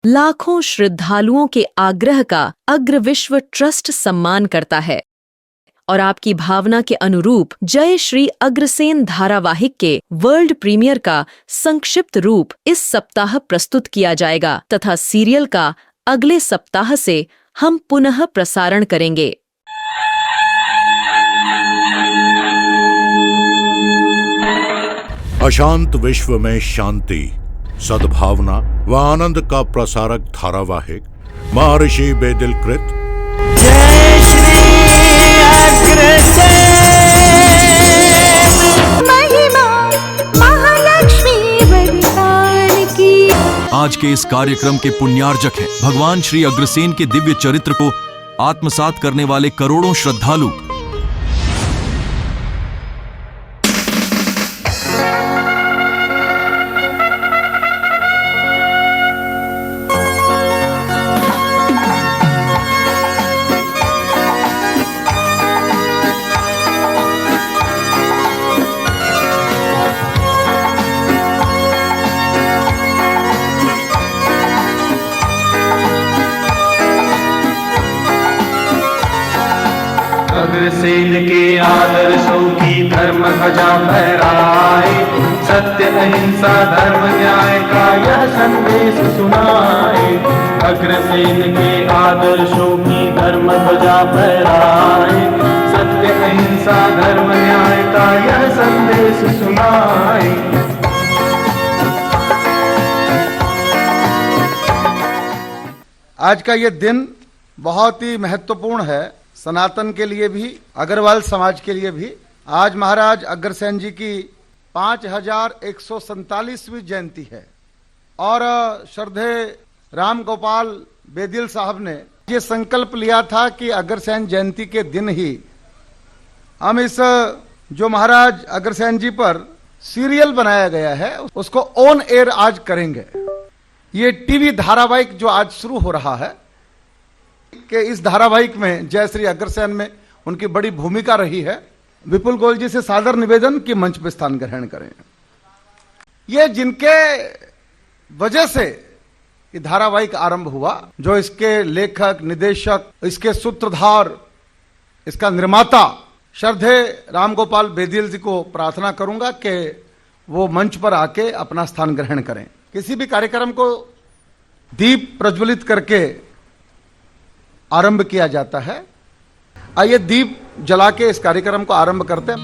लाखों श्रद्धालुओं के आग्रह का अग्र विश्व ट्रस्ट सम्मान करता है और आपकी भावना के अनुरूप जय श्री अग्रसेन धारावाहिक के वर्ल्ड प्रीमियर का संक्षिप्त रूप इस सप्ताह प्रस्तुत किया जाएगा तथा सीरियल का अगले सप्ताह से हम पुनः प्रसारण करेंगे। अशांत विश्व में शांति, सद्भावना व आनंद का प्रसारक धारावाहिक महर्षि बेदिल कृत जय श्री अग्रसेन महिमा महालक्ष्मी वरदान की। आज के इस कार्यक्रम के पुण्यार्जक हैं भगवान श्री अग्रसेन के दिव्य चरित्र को आत्मसात करने वाले करोड़ों श्रद्धालु। अग्रसेन के आदर्शों की धर्म ध्वजा फहराए, सत्य अहिंसा धर्म न्याय का यह संदेश सुनाए। अग्रसेन के आदर्शों की धर्म ध्वजा फहराए, सत्य अहिंसा धर्म न्याय का यह संदेश सुनाए। आज का ये दिन बहुत ही महत्वपूर्ण है, सनातन के लिए भी, अग्रवाल समाज के लिए भी। आज महाराज अग्रसेन जी की 5147वीं जयंती है और श्रद्धेय राम गोपाल बेदिल साहब ने ये संकल्प लिया था कि अग्रसेन जयंती के दिन ही हम इस जो महाराज अग्रसेन जी पर सीरियल बनाया गया है उसको ऑन एयर आज करेंगे। ये टीवी धारावाहिक जो आज शुरू हो रहा है कि इस धारावाहिक में जय श्री अग्रसेन में उनकी बड़ी भूमिका रही है। विपुल गोयल जी से सादर निवेदन कि मंच पर स्थान ग्रहण करें। ये जिनके वजह से ये धारावाहिक आरंभ हुआ, जो इसके लेखक, निदेशक, इसके सूत्रधार, इसका निर्माता श्रद्धेय रामगोपाल बेदिल जी को प्रार्थना करूंगा कि वो मंच पर आके अपना स्थान ग्रहण करें। किसी भी कार्यक्रम को दीप प्रज्वलित करके आरंभ किया जाता है। आइए दीप जला के इस कार्यक्रम को आरंभ करते हैं।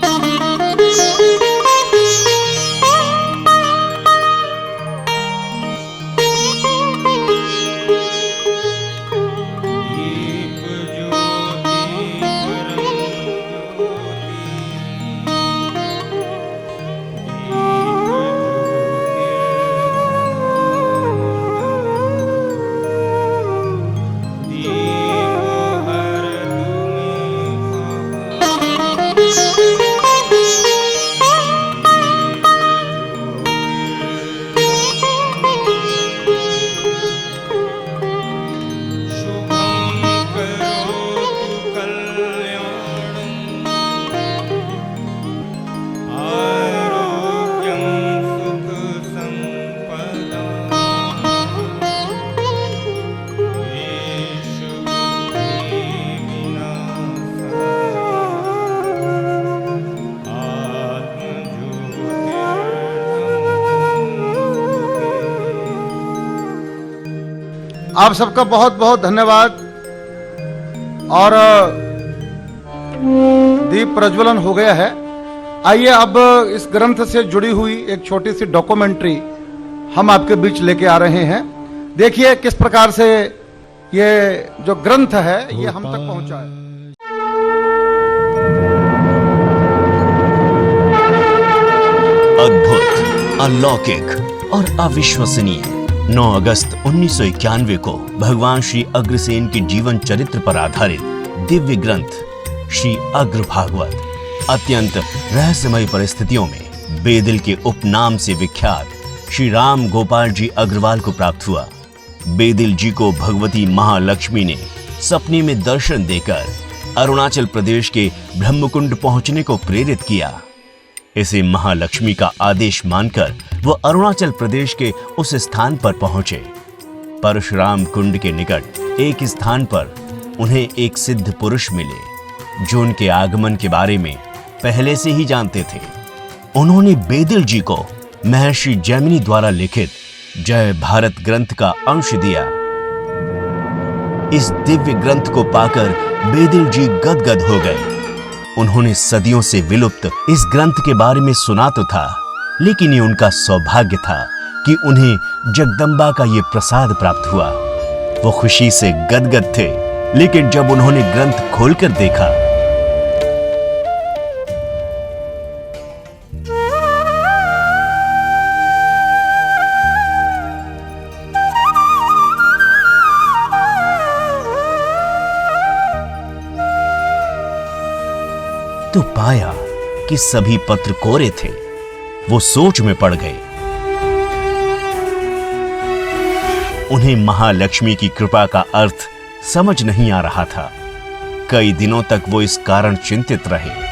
आप सबका बहुत बहुत धन्यवाद। और दीप प्रज्वलन हो गया है। आइए अब इस ग्रंथ से जुड़ी हुई एक छोटी सी डॉक्यूमेंट्री हम आपके बीच लेके आ रहे हैं। देखिए किस प्रकार से ये जो ग्रंथ है ये हम तक पहुंचा है। अद्भुत, अलौकिक और अविश्वसनीय 9 अगस्त 1991 को भगवान श्री अग्रसेन के जीवन चरित्र पर आधारित दिव्य ग्रंथ श्री अग्र भागवत अत्यंत रहस्यमय परिस्थितियों में बेदिल के उपनाम से विख्यात श्री राम गोपाल जी अग्रवाल को प्राप्त हुआ। बेदिल जी को भगवती महालक्ष्मी ने सपने में दर्शन देकर अरुणाचल प्रदेश के ब्रह्मकुंड पहुंचने को प्रेरित किया। इसे महालक्ष्मी का आदेश मानकर वो अरुणाचल प्रदेश के उस स्थान पर पहुंचे। परशुराम कुंड के निकट एक स्थान पर उन्हें एक सिद्ध पुरुष मिले जो उनके आगमन के बारे में पहले से ही जानते थे। उन्होंने बेदिल जी को महर्षि जैमिनी द्वारा लिखित जय भारत ग्रंथ का अंश दिया। इस दिव्य ग्रंथ को पाकर बेदिल जी गदगद हो गए। उन्होंने सदियों से विलुप्त इस ग्रंथ के बारे में सुना तो था, लेकिन ये उनका सौभाग्य था कि उन्हें जगदम्बा का ये प्रसाद प्राप्त हुआ। वो खुशी से गदगद थे, लेकिन जब उन्होंने ग्रंथ खोलकर देखा तो पाया कि सभी पत्र कोरे थे। वो सोच में पड़ गए। उन्हें महालक्ष्मी की कृपा का अर्थ समझ नहीं आ रहा था। कई दिनों तक वो इस कारण चिंतित रहे।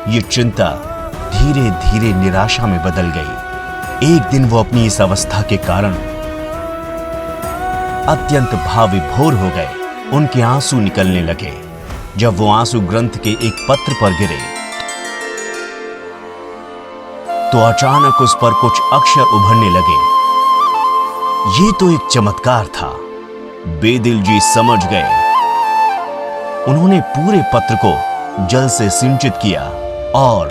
ये चिंता धीरे धीरे निराशा में बदल गई। एक दिन वो अपनी इस अवस्था के कारण अत्यंत भाव विभोर हो गए। उनके आंसू निकलने लगे। जब वो आंसू ग्रंथ के एक पत्र पर गिरे तो अचानक उस पर कुछ अक्षर उभरने लगे। ये तो एक चमत्कार था। बेदिल जी समझ गए। उन्होंने पूरे पत्र को जल से सिंचित किया और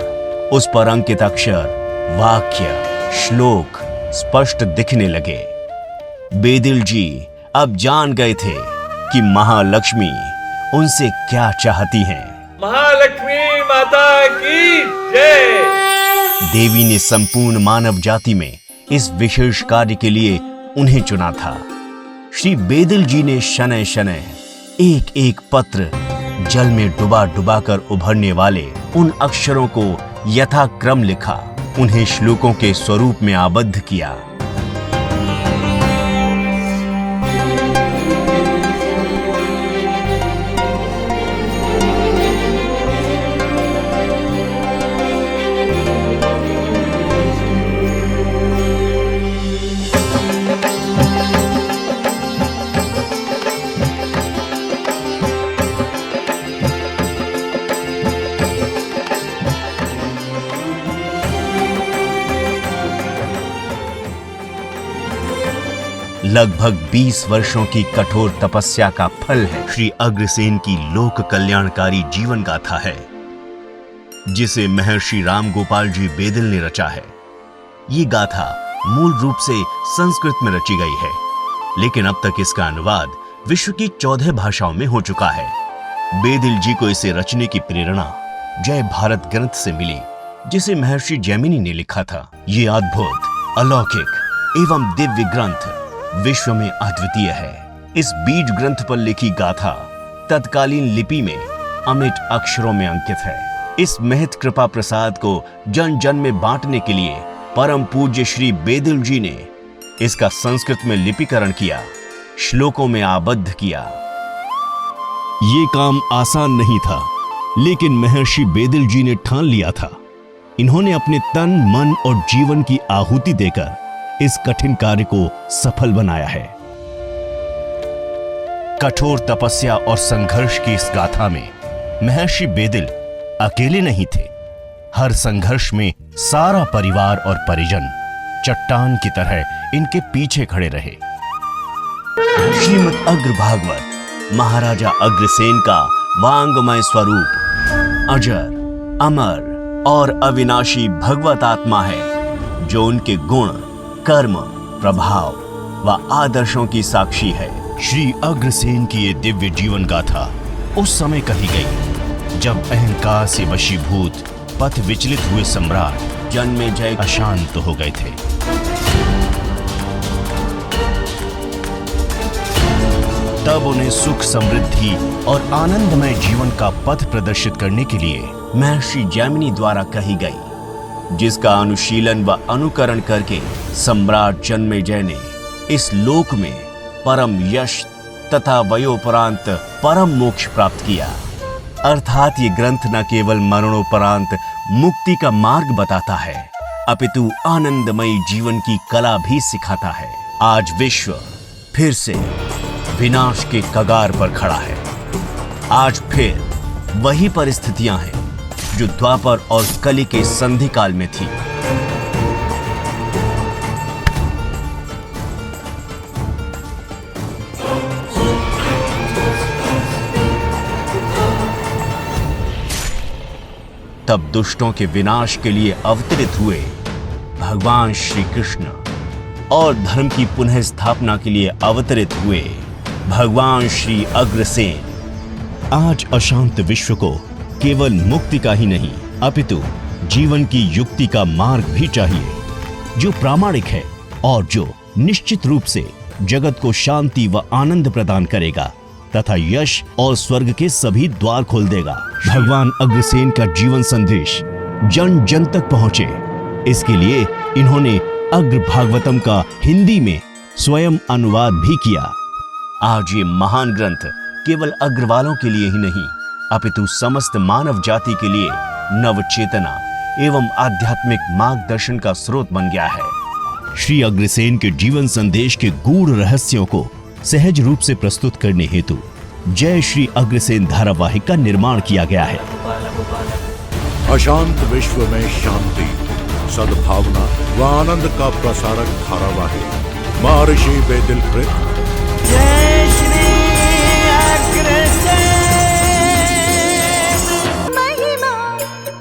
उस पर अंकित अक्षर, वाक्य, श्लोक स्पष्ट दिखने लगे। बेदिल जी अब जान गए थे कि महालक्ष्मी उनसे क्या चाहती हैं। महालक्ष्मी माता की जय। देवी ने संपूर्ण मानव जाति में इस विशेष कार्य के लिए उन्हें चुना था। श्री बेदिल जी ने शनय शनय एक एक पत्र जल में डुबा डुबा कर उभरने वाले उन अक्षरों को यथाक्रम लिखा, उन्हें श्लोकों के स्वरूप में आबद्ध किया। लगभग 20 वर्षों की कठोर तपस्या का फल है श्री अग्रसेन की लोक कल्याणकारी जीवन गाथा है, जिसे महर्षि रामगोपाल जी बेदिल ने रचा है। ये गाथा मूल रूप से संस्कृत में रची गई है, लेकिन अब तक इसका अनुवाद विश्व की 14 भाषाओं में हो चुका है। बेदिल जी को इसे रचने की प्रेरणा जय भारत ग्रंथ से मिली, जिसे महर्षि जैमिनी ने लिखा था। ये अद्भुत, अलौकिक एवं दिव्य ग्रंथ विश्व में अद्वितीय है। इस बीज ग्रंथ पर लिखी गाथा तत्कालीन लिपि में अमिट अक्षरों में अंकित है। इस महत कृपा प्रसाद को जन जन में बांटने के लिए परम पूज्य श्री बेदिल जी ने इसका संस्कृत में लिपिकरण किया, श्लोकों में आबद्ध किया। ये काम आसान नहीं था, लेकिन महर्षि बेदिल जी ने ठान लिया था। इन्होंने अपने तन, मन और जीवन की आहुति देकर इस कठिन कार्य को सफल बनाया है। कठोर तपस्या और संघर्ष की इस गाथा में महर्षि बेदिल अकेले नहीं थे। हर संघर्ष में सारा परिवार और परिजन चट्टान की तरह इनके पीछे खड़े रहे। श्रीमद् अग्र भागवत महाराजा अग्रसेन का वांगमय स्वरूप अजर, अमर और अविनाशी भगवत आत्मा है, जो उनके गुण, कर्म, प्रभाव व आदर्शों की साक्षी है। श्री अग्रसेन की ये दिव्य जीवन गाथा उस समय कही गई जब अहंकार से वशीभूत पथ विचलित हुए सम्राट जन्मेजय अशांत हो गए थे। तब उन्हें सुख समृद्धि और आनंदमय जीवन का पथ प्रदर्शित करने के लिए महर्षि जैमिनी द्वारा कही गई, जिसका अनुशीलन व अनुकरण करके सम्राट जन्मेजय ने इस लोक में परम यश तथा वयोपरांत परम मोक्ष प्राप्त किया। अर्थात ये ग्रंथ न केवल मरणोपरांत मुक्ति का मार्ग बताता है, अपितु आनंदमयी जीवन की कला भी सिखाता है। आज विश्व फिर से विनाश के कगार पर खड़ा है। आज फिर वही परिस्थितियां हैं जो द्वापर और कली के संधि काल में थी। तब दुष्टों के विनाश के लिए अवतरित हुए भगवान श्री कृष्ण और धर्म की पुनः स्थापना के लिए अवतरित हुए भगवान श्री अग्रसेन आज अशांत विश्व को केवल मुक्ति का ही नहीं अपितु जीवन की युक्ति का मार्ग भी चाहिए, जो प्रामाणिक है और जो निश्चित रूप से जगत को शांति व आनंद प्रदान करेगा तथा यश और स्वर्ग के सभी द्वार खोल देगा। भगवान अग्रसेन का जीवन संदेश जन जन तक पहुंचे, इसके लिए इन्होंने अग्र भागवतम का हिंदी में स्वयं अनुवाद भी किया। आज ये महान ग्रंथ केवल अग्रवालों के लिए ही नहीं अपितु समस्त मानव जाति के लिए नव चेतना एवं आध्यात्मिक मार्गदर्शन का स्रोत बन गया है। श्री अग्रसेन के जीवन संदेश के गूढ़ रहस्यों को सहज रूप से प्रस्तुत करने हेतु जय श्री अग्रसेन धारावाहिक का निर्माण किया गया है। अशांत विश्व में शांति, सद्भावना व आनंद का प्रसारक धारावाहिक महर्षि बेदिल कृत जय श्री अग्रसेन। महिमा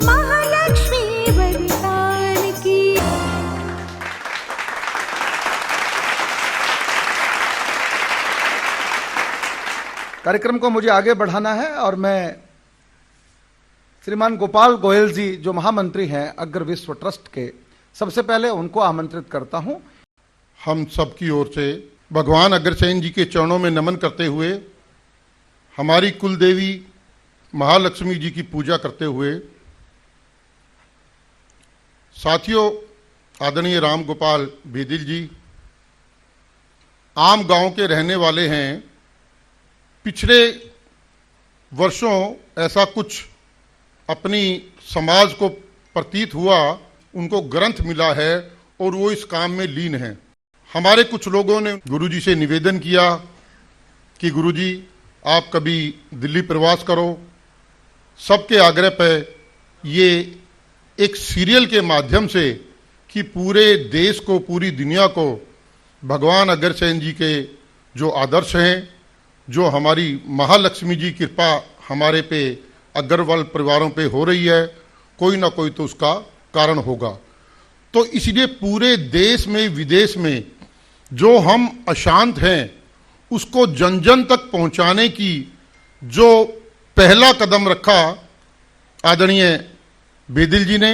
महालक्ष्मी वरदान की। कार्यक्रम को मुझे आगे बढ़ाना है और मैं श्रीमान गोपाल गोयल जी जो महामंत्री हैं अग्र विश्व ट्रस्ट के, सबसे पहले उनको आमंत्रित करता हूं। हम सबकी ओर से भगवान अग्रसेन जी के चरणों में नमन करते हुए हमारी कुल देवी महालक्ष्मी जी की पूजा करते हुए, साथियों आदरणीय राम गोपाल बेदिल जी आम गांव के रहने वाले हैं। पिछले वर्षों ऐसा कुछ अपनी समाज को प्रतीत हुआ, उनको ग्रंथ मिला है और वो इस काम में लीन है। हमारे कुछ लोगों ने गुरुजी से निवेदन किया कि गुरुजी आप कभी दिल्ली प्रवास करो। सबके आग्रह पर ये एक सीरियल के माध्यम से कि पूरे देश को, पूरी दुनिया को भगवान अग्रसेन जी के जो आदर्श हैं, जो हमारी महालक्ष्मी जी कृपा हमारे पे अग्रवाल परिवारों पे हो रही है, कोई ना कोई तो उसका कारण होगा। तो इसलिए पूरे देश में विदेश में जो हम अशांत हैं उसको जन जन तक पहुंचाने की जो पहला कदम रखा आदरणीय बेदिल जी ने,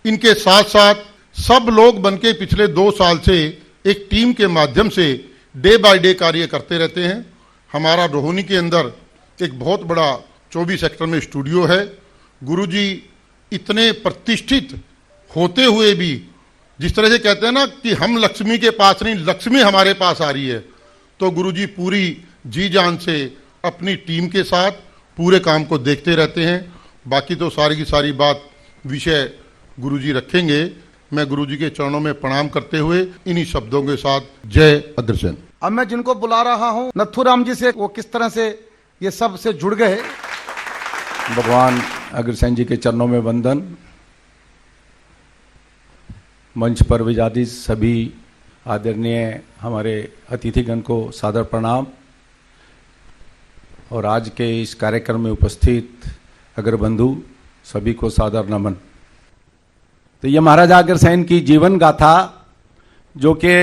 इनके साथ साथ सब लोग बनके पिछले 2 साल से एक टीम के माध्यम से डे बाय डे कार्य करते रहते हैं। हमारा रोहिणी के अंदर एक बहुत बड़ा 24 सेक्टर में स्टूडियो है। गुरुजी इतने प्रतिष्ठित होते हुए भी, जिस तरह से कहते हैं ना कि हम लक्ष्मी के पास नहीं, लक्ष्मी हमारे पास आ रही है, तो गुरुजी पूरी जी जान से अपनी टीम के साथ पूरे काम को देखते रहते हैं। बाकी तो सारी की सारी बात विषय गुरुजी रखेंगे। मैं गुरुजी के चरणों में प्रणाम करते हुए इन्हीं शब्दों के साथ जय अग्रसेन। अब मैं जिनको बुला रहा हूं नथुराम जी से, वो किस तरह से ये सब से जुड़ गए। भगवान अग्रसेन जी के चरणों में वंदन। मंच पर विराजित सभी आदरणीय हमारे अतिथिगण को सादर प्रणाम और आज के इस कार्यक्रम में उपस्थित अग्रबंधु सभी को सादर नमन। तो ये महाराजा अग्रसेन की जीवन गाथा जो कि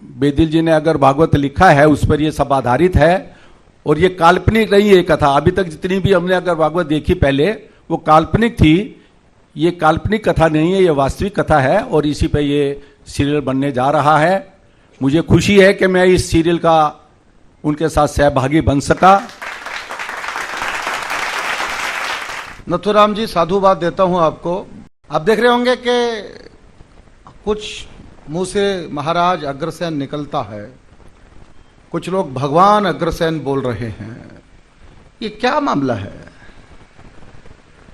बेदिल जी ने अगर भागवत लिखा है उस पर ये सब आधारित है और ये काल्पनिक नहीं है कथा। अभी तक जितनी भी हमने अगर भागवत देखी पहले वो काल्पनिक थी, ये काल्पनिक कथा नहीं है, ये वास्तविक कथा है और इसी पे ये सीरियल बनने जा रहा है। मुझे खुशी है कि मैं इस सीरियल का उनके साथ सहभागी बन सका। नथुराम जी, साधुवाद देता हूं आपको। आप देख रहे होंगे कि कुछ मुंह से महाराज अग्रसेन निकलता है, कुछ लोग भगवान अग्रसेन बोल रहे हैं। ये क्या मामला है?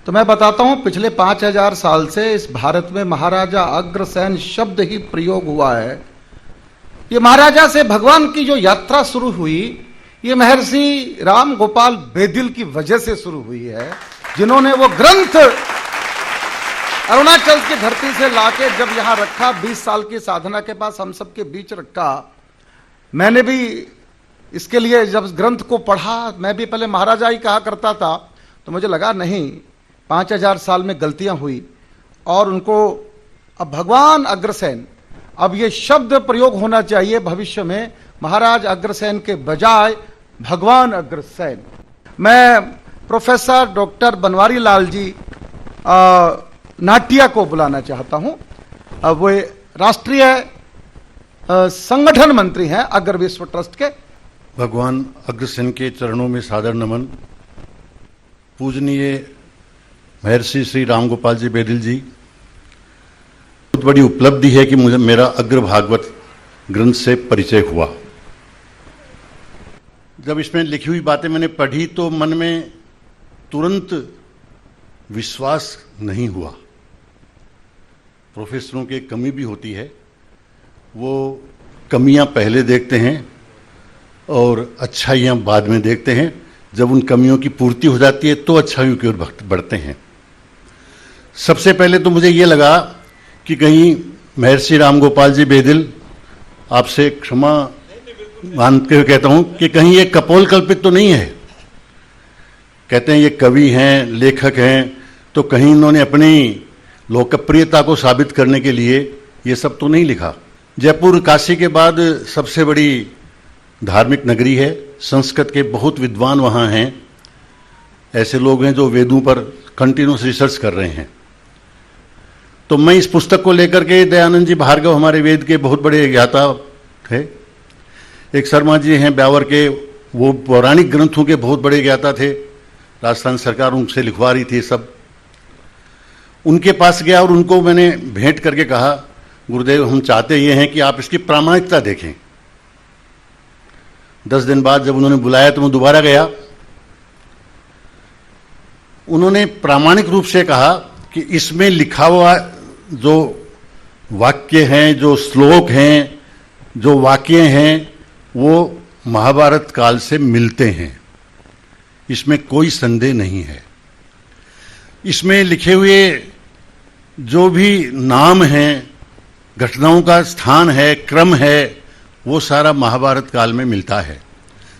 तो मैं बताता हूं, पिछले 5000 साल से इस भारत में महाराजा अग्रसेन शब्द ही प्रयोग हुआ है। ये महाराजा से भगवान की जो यात्रा शुरू हुई, ये महर्षि राम गोपाल बेदिल की वजह से शुरू हुई है, जिन्होंने वो ग्रंथ अरुणाचल की धरती से लाके जब यहां रखा, 20 साल की साधना के पास हम सबके बीच रखा। मैंने भी इसके लिए जब ग्रंथ को पढ़ा, मैं भी पहले महाराजा ही कहा करता था, तो मुझे लगा नहीं, 5000 साल में गलतियां हुई और उनको अब भगवान अग्रसेन, अब ये शब्द प्रयोग होना चाहिए भविष्य में, महाराज अग्रसेन के बजाय भगवान अग्रसेन। मैं प्रोफेसर डॉक्टर बनवारी लाल जी नाटिया को बुलाना चाहता हूं। वो राष्ट्रीय संगठन मंत्री हैं अग्र विश्व ट्रस्ट के। भगवान अग्रसेन के चरणों में सादर नमन। पूजनीय महर्षि श्री राम गोपाल जी बेदिल जी, बहुत बड़ी उपलब्धि है कि मुझे मेरा अग्र भागवत ग्रंथ से परिचय हुआ। जब इसमें लिखी हुई बातें मैंने पढ़ी तो मन में तुरंत विश्वास नहीं हुआ। प्रोफेसरों की कमी भी होती है, वो कमियां पहले देखते हैं और अच्छाइयां बाद में देखते हैं। जब उन कमियों की पूर्ति हो जाती है तो अच्छाइयों की ओर बढ़ते हैं। सबसे पहले तो मुझे ये लगा कि कहीं महर्षि राम गोपाल जी बेदिल, आपसे क्षमा मानते हुए कहता हूं कि कहीं ये कपोल कल्पित तो नहीं है। कहते हैं ये कवि हैं, लेखक हैं, तो कहीं इन्होंने अपनी लोकप्रियता को साबित करने के लिए ये सब तो नहीं लिखा। जयपुर काशी के बाद सबसे बड़ी धार्मिक नगरी है, संस्कृत के बहुत विद्वान वहाँ हैं। ऐसे लोग हैं जो वेदों पर कंटिन्यूस रिसर्च कर रहे हैं। तो मैं इस पुस्तक को लेकर के, दयानंद जी भार्गव हमारे वेद के बहुत बड़े ज्ञाता थे, एक शर्मा जी हैं ब्यावर के, वो पौराणिक ग्रंथों के बहुत बड़े ज्ञाता थे, राजस्थान सरकार उनसे लिखवा रही थी सब। उनके पास गया और उनको मैंने भेंट करके कहा, गुरुदेव हम चाहते ये हैं कि आप इसकी प्रामाणिकता देखें। 10 दिन बाद जब उन्होंने बुलाया तो मैं दोबारा गया। उन्होंने प्रामाणिक रूप से कहा कि इसमें लिखा हुआ जो वाक्य हैं, जो श्लोक हैं, जो वाक्य हैं, वो महाभारत काल से मिलते हैं, इसमें कोई संदेह नहीं है। इसमें लिखे हुए जो भी नाम हैं, घटनाओं का स्थान है, क्रम है, वो सारा महाभारत काल में मिलता है।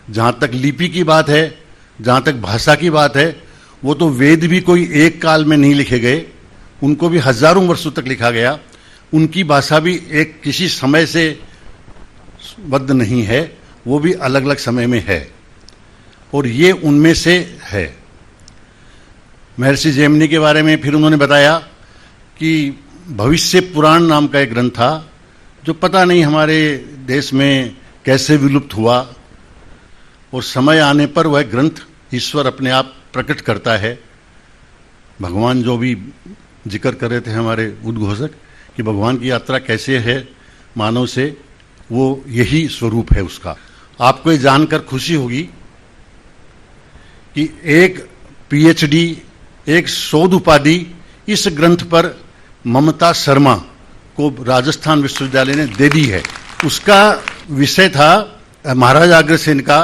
जहाँ तक लिपि की बात है, जहाँ तक भाषा की बात है, वो तो वेद भी कोई एक काल में नहीं लिखे गए, उनको भी हजारों वर्षों तक लिखा गया। उनकी भाषा भी एक किसी समय से बद्ध नहीं है, वो भी अलग अलग समय में है, और ये उनमें से है। महर्षि जैमिनी के बारे में फिर उन्होंने बताया कि भविष्य पुराण नाम का एक ग्रंथ था, जो पता नहीं हमारे देश में कैसे विलुप्त हुआ, और समय आने पर वह ग्रंथ ईश्वर अपने आप प्रकट करता है। भगवान जो भी जिक्र कर रहे थे हमारे उद्घोषक कि भगवान की यात्रा कैसे है मानव से, वो यही स्वरूप है उसका। आपको ये जानकर खुशी होगी कि एक पीएचडी, एक शोध उपाधि इस ग्रंथ पर ममता शर्मा को राजस्थान विश्वविद्यालय ने दे दी है। उसका विषय था महाराजा अग्रसेन का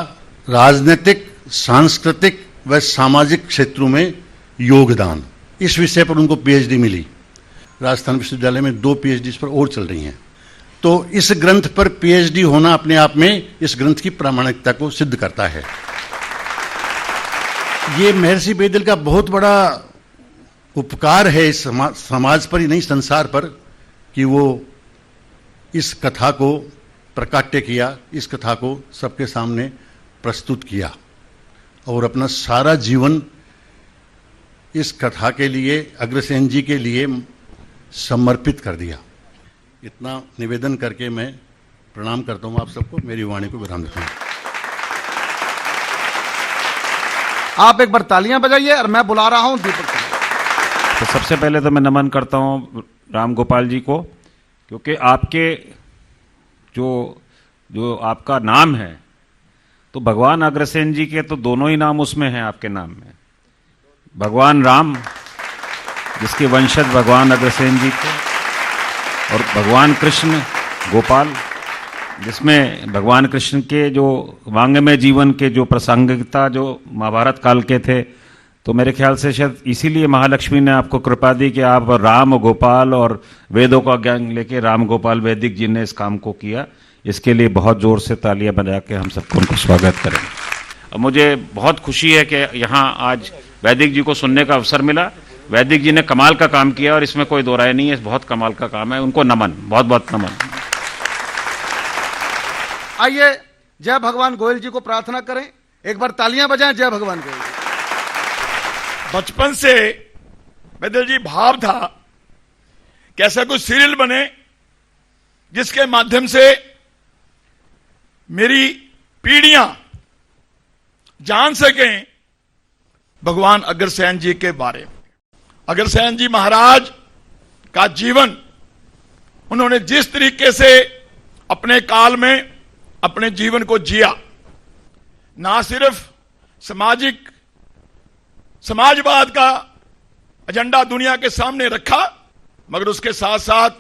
राजनीतिक, सांस्कृतिक व सामाजिक क्षेत्रों में योगदान। इस विषय पर उनको पीएचडी मिली। राजस्थान विश्वविद्यालय में 2 पीएचडी इस पर और चल रही हैं। तो इस ग्रंथ पर पीएचडी होना अपने आप में इस ग्रंथ की प्रामाणिकता को सिद्ध करता है। ये महर्षि बेदिल का बहुत बड़ा उपकार है इस समाज पर ही नहीं, संसार पर, कि वो इस कथा को प्रकाट्य किया, इस कथा को सबके सामने प्रस्तुत किया और अपना सारा जीवन इस कथा के लिए, अग्रसेन जी के लिए समर्पित कर दिया। इतना निवेदन करके मैं प्रणाम करता हूँ आप सबको, मेरी वाणी को विराम देता हूँ। आप एक बार तालियां बजाइए और मैं बुला रहा हूं दीपक को। तो सबसे पहले तो मैं नमन करता हूं राम गोपाल जी को, क्योंकि आपके जो आपका नाम है, तो भगवान अग्रसेन जी के तो दोनों ही नाम उसमें हैं आपके नाम में। भगवान राम, जिसके वंशज भगवान अग्रसेन जी थे, और भगवान कृष्ण गोपाल, जिसमें भगवान कृष्ण के जो वांग्मय जीवन के जो प्रासंगिकता जो महाभारत काल के थे, तो मेरे ख्याल से शायद इसीलिए महालक्ष्मी ने आपको कृपा दी कि आप राम गोपाल और वेदों का ज्ञान लेके राम गोपाल वैदिक जी ने इस काम को किया। इसके लिए बहुत जोर से तालियां बजा के हम सबको उनको स्वागत करें। अब मुझे बहुत खुशी है कि यहाँ आज वैदिक जी को सुनने का अवसर मिला। वैदिक जी ने कमाल का काम किया और इसमें कोई दो राय नहीं है, बहुत कमाल का काम है। उनको नमन, बहुत बहुत नमन। आइए जय भगवान गोयल जी को प्रार्थना करें, एक बार तालियां बजाएं जय भगवान गोयल जी। बचपन से बैदल जी भाव था कि ऐसा कुछ सीरियल बने जिसके माध्यम से मेरी पीढ़ियां जान सकें भगवान अग्रसेन जी के बारे में। अग्रसेन जी महाराज का जीवन, उन्होंने जिस तरीके से अपने काल में अपने जीवन को जिया, ना सिर्फ समाजवाद का एजेंडा दुनिया के सामने रखा, मगर उसके साथ साथ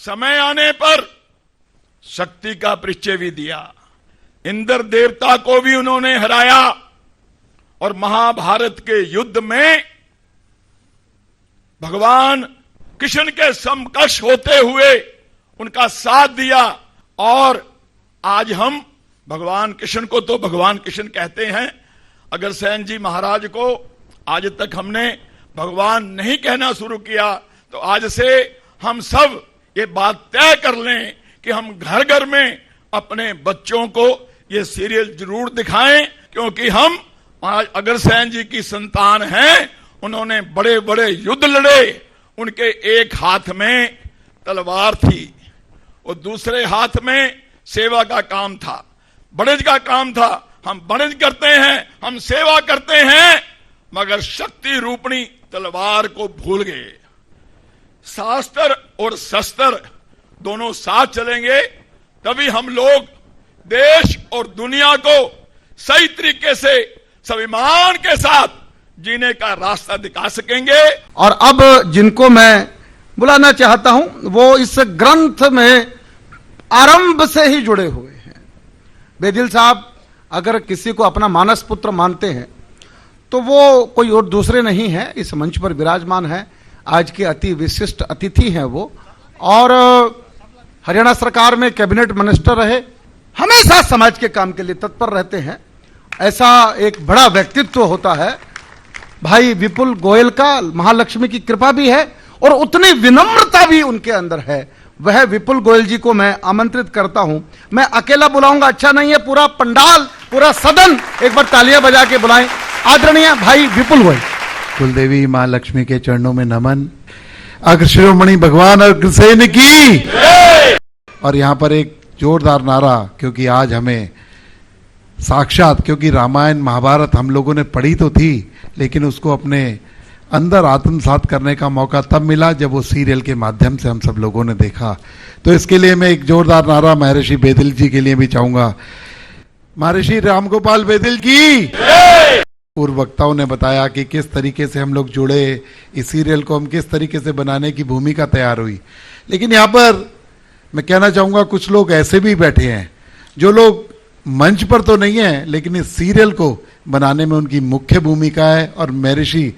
समय आने पर शक्ति का परिचय भी दिया। इंद्र देवता को भी उन्होंने हराया और महाभारत के युद्ध में भगवान कृष्ण के समकक्ष होते हुए उनका साथ दिया। और आज हम भगवान कृष्ण को तो भगवान कृष्ण कहते हैं, अग्रसेन जी महाराज को आज तक हमने भगवान नहीं कहना शुरू किया। तो आज से हम सब ये बात तय कर लें कि हम घर घर में अपने बच्चों को ये सीरियल जरूर दिखाएं, क्योंकि हम आज अग्रसेन जी की संतान हैं। उन्होंने बड़े बड़े युद्ध लड़े, उनके एक हाथ में तलवार थी और दूसरे हाथ में सेवा का काम था, बनज का काम था। हम बनज करते हैं, हम सेवा करते हैं, मगर शक्ति रूपणी तलवार को भूल गए। शास्त्र और शस्त्र दोनों साथ चलेंगे, तभी हम लोग देश और दुनिया को सही तरीके से स्वाभिमान के साथ जीने का रास्ता दिखा सकेंगे। और अब जिनको मैं बुलाना चाहता हूं वो इस ग्रंथ में आरंभ से ही जुड़े हुए हैं। बेदिल साहब अगर किसी को अपना मानस पुत्र मानते हैं तो वो कोई और दूसरे नहीं है, इस मंच पर विराजमान है, आज के अति विशिष्ट अतिथि हैं वो, और हरियाणा सरकार में कैबिनेट मिनिस्टर रहे, हमेशा समाज के काम के लिए तत्पर रहते हैं। ऐसा एक बड़ा व्यक्तित्व होता है भाई विपुल गोयल का, महालक्ष्मी की कृपा भी है और उतनी विनम्रता भी उनके अंदर है। वह विपुल गोयल जी को मैं आमंत्रित करता हूं। मैं अकेला बुलाऊंगा अच्छा नहीं है, पूरा पंडाल, पूरा सदन एक बार तालियां बजा के बुलाएं। आदरणीय भाई विपुल गोयल। कुलदेवी मां लक्ष्मी के चरणों में नमन। अग्रशिरोमणि भगवान अग्रसेन की। और यहां पर एक जोरदार नारा, क्योंकि आज हमें साक्षात, क्योंकि रामायण महाभारत हम लोगों ने पढ़ी तो थी, लेकिन उसको अपने अंदर आत्मसात करने का मौका तब मिला जब वो सीरियल के माध्यम से हम सब लोगों ने देखा। तो इसके लिए मैं एक जोरदार नारा महर्षि बेदिल जी के लिए भी चाहूंगा। महर्षि रामगोपाल बेदिल की। पूर्व वक्ताओं ने बताया कि किस तरीके से हम लोग जुड़े, इस सीरियल को हम किस तरीके से बनाने की भूमिका तैयार हुई। लेकिन यहाँ पर मैं कहना चाहूंगा कुछ लोग ऐसे भी बैठे हैं जो लोग मंच पर तो नहीं है, लेकिन इस सीरियल को बनाने में उनकी मुख्य भूमिका है, और महर्षि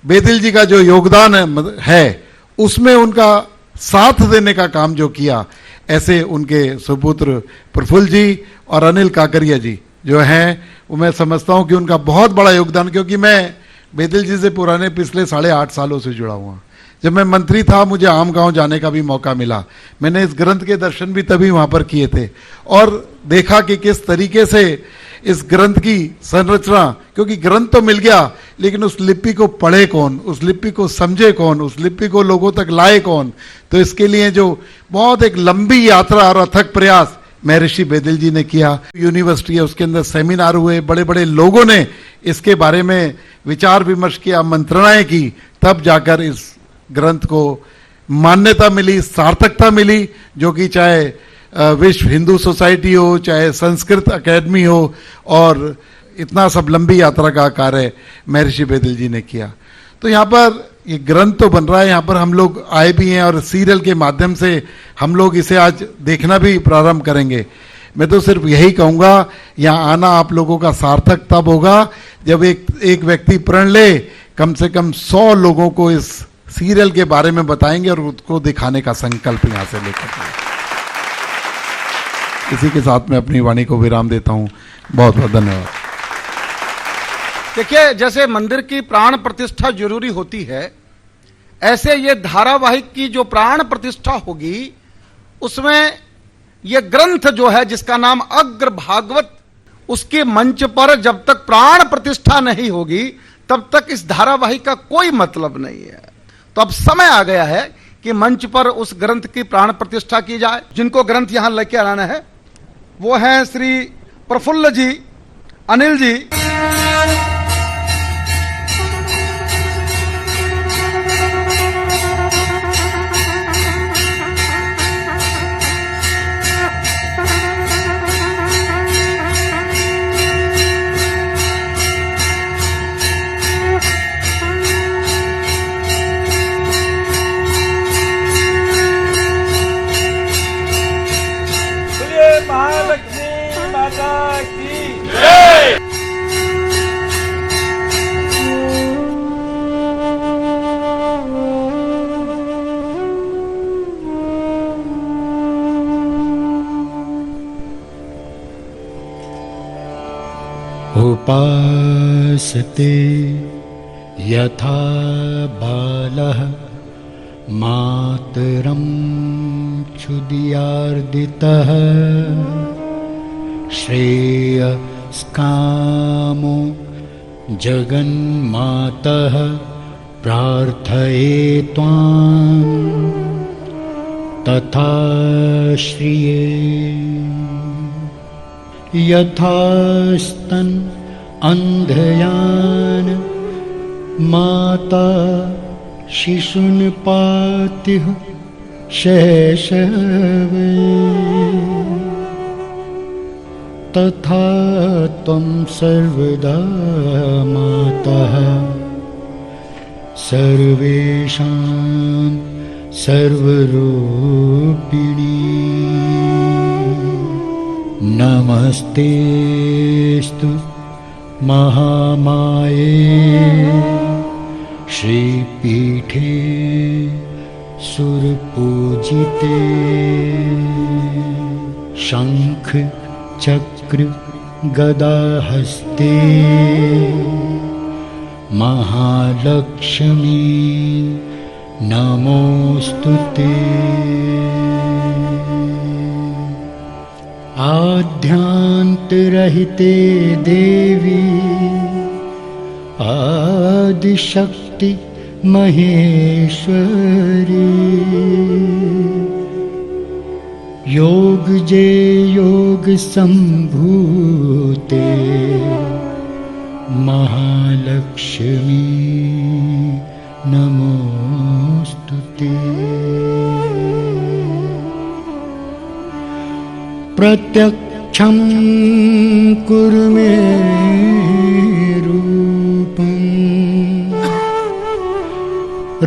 बेदिल जी का जो योगदान है उसमें उनका साथ देने का काम जो किया, ऐसे उनके सुपुत्र प्रफुल्ल जी और अनिल काकरिया जी जो हैं, वो मैं समझता हूं कि उनका बहुत बड़ा योगदान, क्योंकि मैं बेदिल जी से पुराने पिछले 8.5 सालों से जुड़ा हुआ। जब मैं मंत्री था मुझे आम गांव जाने का भी मौका मिला, मैंने इस ग्रंथ के दर्शन भी तभी वहां पर किए थे और देखा कि किस तरीके से इस ग्रंथ की संरचना, क्योंकि ग्रंथ तो मिल गया लेकिन उस लिपि को पढ़े कौन, उस लिपि को समझे कौन, उस लिपि को लोगों तक लाए कौन। तो इसके लिए जो बहुत एक लंबी यात्रा और अथक प्रयास महर्षि बेदिल जी ने किया। यूनिवर्सिटी है उसके अंदर सेमिनार हुए, बड़े बड़े लोगों ने इसके बारे में विचार विमर्श किया, मंत्रणाएं की, तब जाकर इस ग्रंथ को मान्यता मिली, सार्थकता मिली, जो कि चाहे विश्व हिंदू सोसाइटी हो, चाहे संस्कृत अकेडमी हो, और इतना सब लंबी यात्रा का कार्य महर्षि बेदिल जी ने किया। तो यहाँ पर ये ग्रंथ तो बन रहा है, यहाँ पर हम लोग आए भी हैं और सीरियल के माध्यम से हम लोग इसे आज देखना भी प्रारंभ करेंगे। मैं तो सिर्फ यही कहूँगा, यहाँ आना आप लोगों का सार्थक तब होगा जब एक व्यक्ति प्रण ले, कम से कम 100 लोगों को इस सीरियल के बारे में बताएंगे और उसको दिखाने का संकल्प यहाँ से लेकर। इसी के साथ मैं अपनी वाणी को विराम देता हूँ। बहुत बहुत धन्यवाद। देखिए, जैसे मंदिर की प्राण प्रतिष्ठा जरूरी होती है, ऐसे ये धारावाहिक की जो प्राण प्रतिष्ठा होगी, उसमें ये ग्रंथ जो है जिसका नाम अग्र भागवत, उसके मंच पर जब तक प्राण प्रतिष्ठा नहीं होगी तब तक इस धारावाहिक का कोई मतलब नहीं है। तो अब समय आ गया है कि मंच पर उस ग्रंथ की प्राण प्रतिष्ठा की जाए। जिनको ग्रंथ यहां लेके आना है वो हैं श्री प्रफुल्ल जी, अनिल जी। महालक्ष्मी माता की जय। उपासते यथा बालः मातरं क्षुदियार्दितः श्रेयस्कामो जगन्मातः प्रार्थये त्वां तथा श्रिये यथा स्तन अन्धयान माता शिशुन पातिः शैशवे तथा त्वं सर्वदा मातः सर्वेषां सर्वरूपिणी। नमस्तेस्तु महामाये श्रीपीठे सुरपूजिते शंख चक्र गदाहस्ते महालक्ष्मी नमोस्तुते। आद्यांतरहिते देवी आदिशक्ति महेश्वरी योग जे योग संभूते महालक्ष्मी नमोस्तुते। प्रत्यक्षं कुरु मे रूपं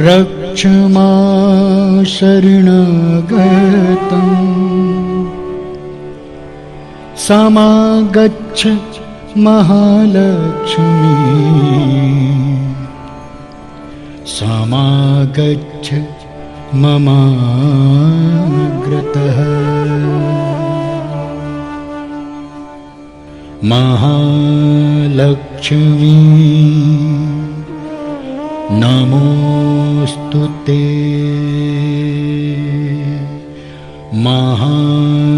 रक्ष मां शरणगतं समागच्छ महालक्ष्मी समागच्छ ममाग्रतः। महालक्ष्मी नमोस्तुते महालक्ष्मी